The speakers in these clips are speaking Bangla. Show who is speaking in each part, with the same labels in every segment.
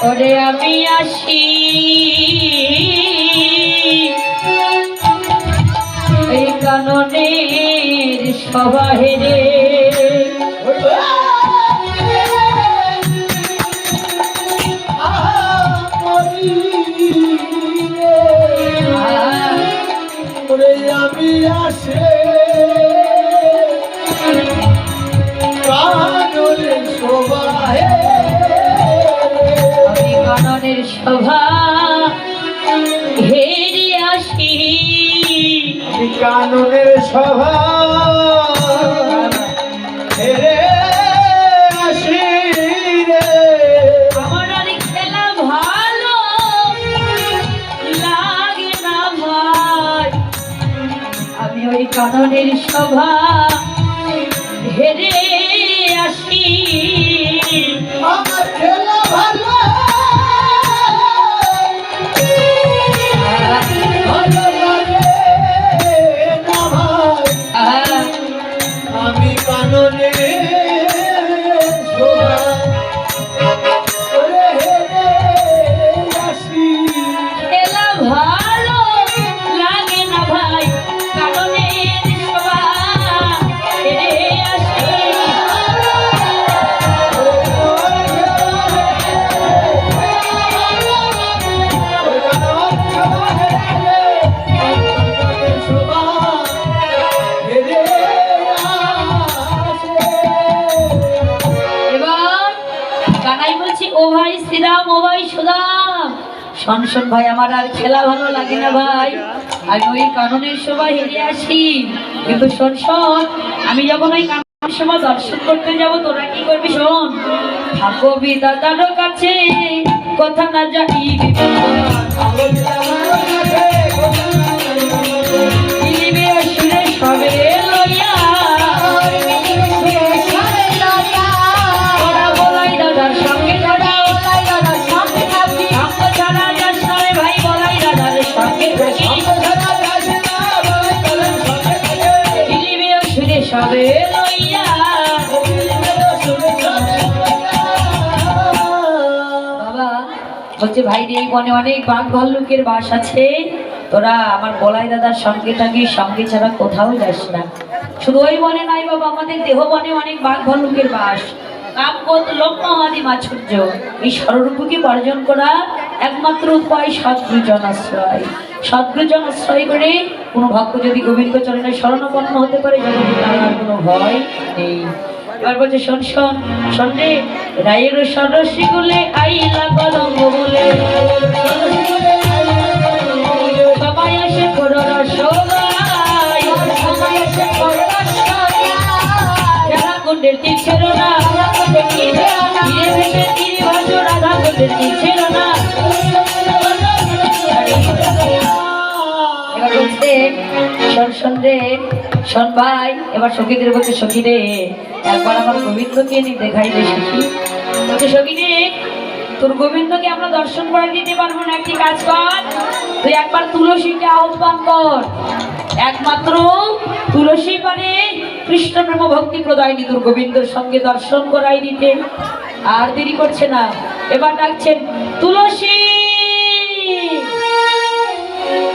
Speaker 1: ওরে আমি আসি এই কাননের সভায় রে
Speaker 2: আমি আসে কাননের সভায়
Speaker 1: আমি কাননের সভা হেরে আসি
Speaker 2: কাননের সভা হেরে আসি রে
Speaker 1: আমার আর খেলা ভালো লাগে না ভাই আমি ওই কাননের সভা হেরে আসি
Speaker 2: আমার খেলা ভালো ভালো লাগে না ভাই আমি কাননের সভা হেরে আসি
Speaker 1: খেলা ভালো লাগে না ভাই কাননের সভা হেরে আসি এবার কানাই বলছি ও ভাই শ্রীরাম ও ভাই সুদাম শোন শোন ভাই আমার আর খেলা ভালো লাগে না ভাই আমি ওই কাননের সভায় হেরে আসি কিন্তু শোন শোন আমি যখন ওই কাননের সভা দর্শন করতে যাব তোরা কি করবি শোন থাকবি দাদার কাছে কথা না যাই সুরে সবে লইয়া তোরা বলাই দাদার সঙ্গে থাকি সঙ্গ ছাড়া যাস না রে ভাই বলাই দাদার সঙ্গে থাকি সুরে সবে লইয়া বাবা বলছে ভাই রে এই বনে অনেক বাঘ ভাল্লুকের বাস আছে তোরা আমার বলাই দাদার সঙ্গে থাকি সঙ্গে ছাড়া কোথাও যাস না শুধু ওই বনে নাই বাবা আমাদের দেহ বনে অনেক বাঘ ভাল্লুকের বাস কামবোধ লম্ব আদি মাছুর্য এই স্বরূপকে বর্জন করা একমাত্র উপায় সদ্গুরুজন আশ্রয় সদ্গুরুজন আশ্রয় করে কোনো ভক্ত যদি গোবিন্দ চরণে শরণাপন্ন হতে পারে জগতে তার আর কোনো ভয় নেই এবার বলছে শোন শোন শোন রে রায়ের সরসী গুলে আইলা কলঙ্ক বলে সবাই আসে করো রসগাই রাধা কুণ্ডের তীর ছিল না তীরে ভেসে তীরে ভাসো রাধা কুণ্ডের তীর ছিল না এবার বলছে শোন শোন রে শোন ভাই এবার সখীদের বলছে সখী রে একবার আমার গোবিন্দকে নিয়ে দেখাই দে সখী বলছে সখী রে তোর গোবিন্দকে আমরা দর্শন করে দিতে পারবো না একটি কাজ কর তুই একবার তুলসীকে আহ্বান কর একমাত্র তুলসী পারে কৃষ্ণ প্রেম ভক্তি প্রদায়নি তোর গোবিন্দর সঙ্গে দর্শন করাই দিতে আর দেরি করছে না এবার ডাকছেন তুলসী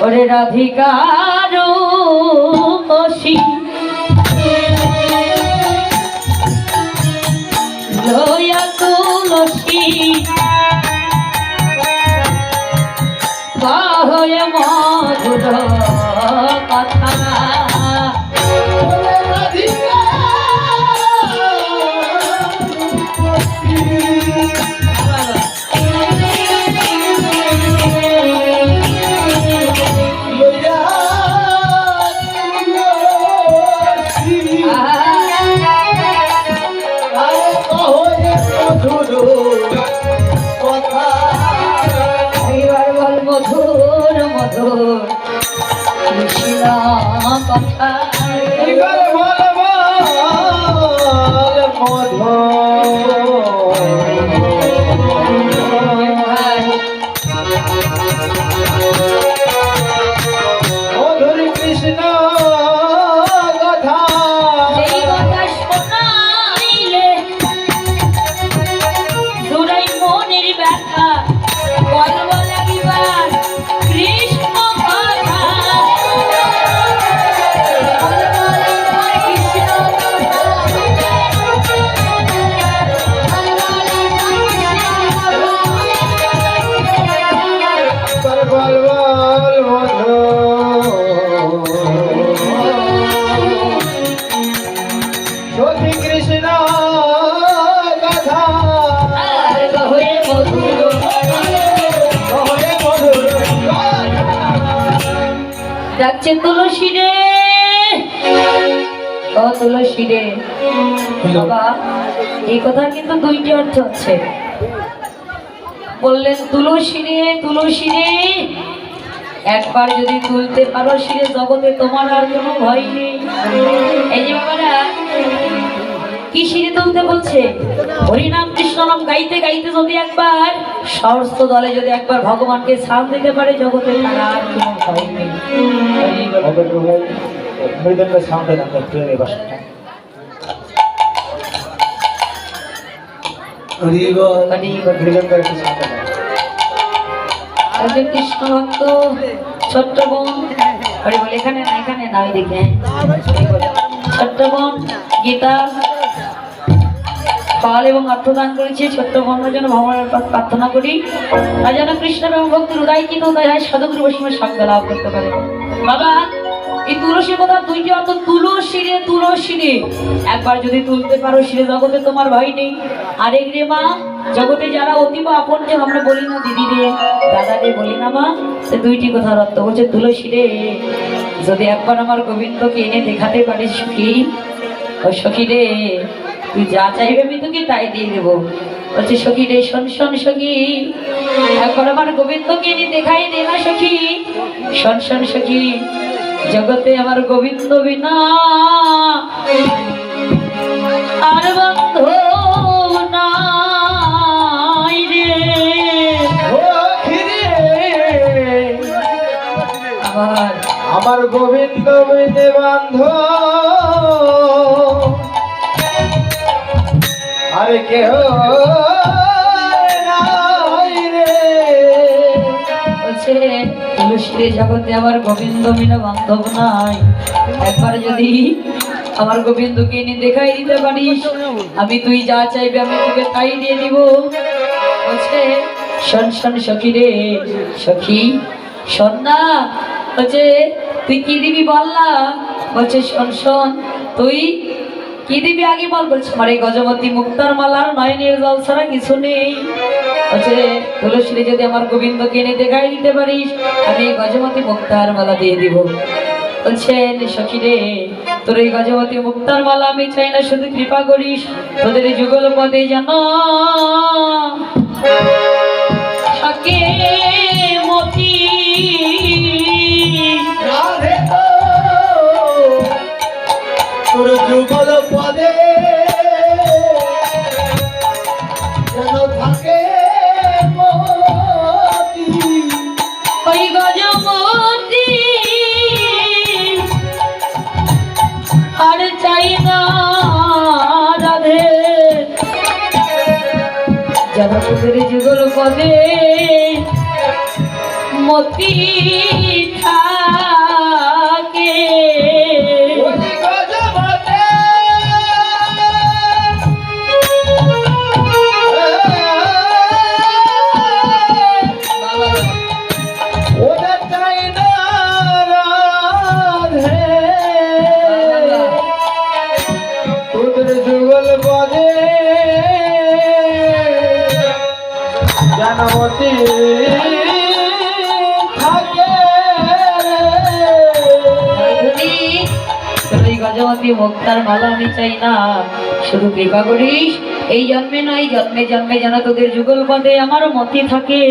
Speaker 1: ওরে রাধিকার লয়া তুলসী বাহয় মধুর কথা এবার বল মধুর মধুর কৃষ্ণ কথা
Speaker 2: কৃষ্ণ কথা
Speaker 1: এই কথা শোনাইলে বলছে তুলসী রে, ও তুলসী রে। বাবা এই কথা কিন্তু দুইটি অর্থ আছে। বললেন তুলসী রে, তুলসী রে, একবার যদি তুলতে পারো শিরে জগতে তোমার আর কোনো ভয় নেই। এই যে বাবারা কি শিরে তুলতে বলছে? হরিনাম কৃষ্ণ নাম গাইতে গাইতে যদি একবার সহস্র দলে যদি একবার ভগবানকে সাল দিতে পারে জগতে তার আর কোনো ভয় নেই।
Speaker 3: মৃদঙ্গের সাউন্ডে আমরা প্রেমে বাসা
Speaker 2: হরি বল।
Speaker 3: মৃদঙ্গের একটু সাউন্ডে
Speaker 1: একজন কৃষ্ণ ভক্ত ছোট্ট বোন, হরি বল। এখানে না, এখানে না, ওইদিকে। ছোট্ট বোন গীতা ফল এবং অর্থদান করেছে। ছোট্ট বোনের জন্য ভগবানের প্রার্থনা করি আর যেন কৃষ্ণ এবং ভক্তির উদয় কি উদয় হয়, সাধুগুরু বৈষ্ণবের সঙ্গে লাভ করতে পারে। বাবা এই তুলসী কথা দুইটি অর্থ। তুলসী রে, তুলসী রে, একবার যদি তুলতে পারো শিরে জগতে তোমার ভয় নেই। আরেক রে মা, জগতে যারা অতীব আপন যে আমরা বলি না দিদি রে, দাদা রে বলি না মা, সে দুইটি কথার অর্থ বলছে তুলসী রে, যদি একবার আমার গোবিন্দকে এনে দেখাতে পারিস সখী, ও সখী রে, তুই যা চাইবে আমি তোকে তাই দিয়ে দেবো। বলছে সখী রে, শোন শোন সখী, একবার আমার গোবিন্দকে এনে দেখাই দে না সখী। শোন শোন সখী, জগতে আমার গোবিন্দ বিনা আর বন্ধু নাই রে।
Speaker 3: আমার গোবিন্দ বিনে বান্ধ আরে কেহ নাই রে।
Speaker 1: বলছে তুলসী জগতে আমার গোবিন্দ বিনা বান্ধব নাই। একবার যদি আমার গোবিন্দকে এনে দেখাই দিতে পারিস, আমি তুই যা চাইবে আমি তোকে তাই দিয়ে দিব। বলছে শোন শোন সখী রে, সখী শোন না। বলছে তুই কি দিবি বল না। বলছে শোন শোন, তুই কি দিবি আগে বল। বলছে আমার এই গজমতী মুক্তার মালার নয়নের জল ছাড়া কিছু নেই। বলছে তুলসী রে, যদি আমার গোবিন্দকে এনে দেখাই দিতে পারিস, আমি এই গজমতী মুক্তার মালা দিয়ে দিব। বলছেন সখী রে, তোর এই গজমতী মুক্তার মালা আমি চাই না, শুধু কৃপা করিস তোদের যুগল পদে যেন থাকে মতি।
Speaker 2: রাধে গো, তোর যুগল পদে যেন থাকে মতি।
Speaker 1: ওই গজমতী আর চাই না রাধে, যেন তোদের যুগল পদে মতি থাকে।
Speaker 2: ওই গজমতে ওদের চাই না রাধে,
Speaker 3: তোদের যুগল পদে জানমতি থাকে
Speaker 1: তোর এই গজমতী মুক্তার মালা আমি চাই না, শুধু কৃপা করিস এই জন্মে নয় জন্মে জন্মে যেন তোদের যুগল পদে আমার মতি থাকে।